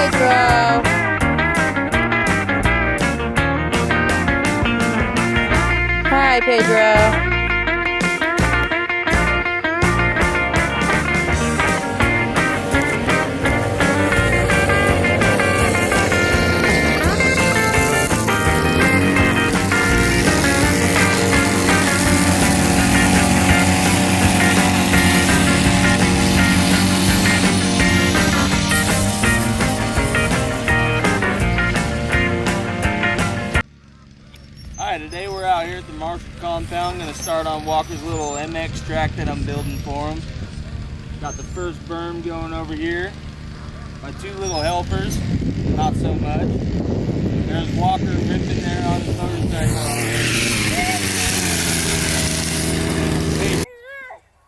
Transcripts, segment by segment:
Pedro. Hi, Pedro. Today we're out here at the Marshall compound. Going to start on Walker's little MX track that I'm building for him. Got the first berm going over here. My two little helpers, not so much. There's Walker ripping there on his motorcycle.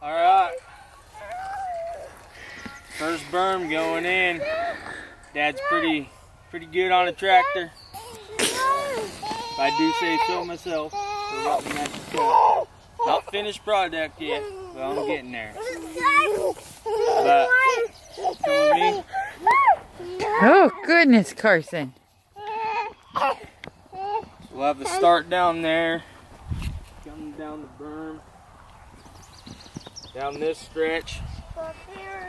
Alright. First berm going in. Dad's pretty good on a tractor. If I do say so myself. So not finished product yet, but I'm getting there. But come with me. Oh goodness, Carson. So we'll have the start down there. Coming down the berm. Down this stretch.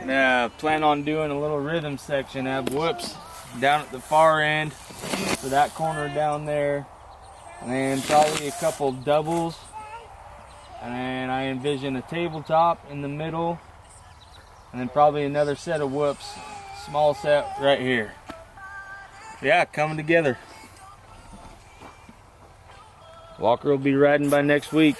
And plan on doing a little rhythm section. Have whoops down at the far end. So that corner down there. And then probably a couple doubles, and then I envision a tabletop in the middle, and then probably another set of whoops, small set right here. Yeah, coming together. Walker will be riding by next week.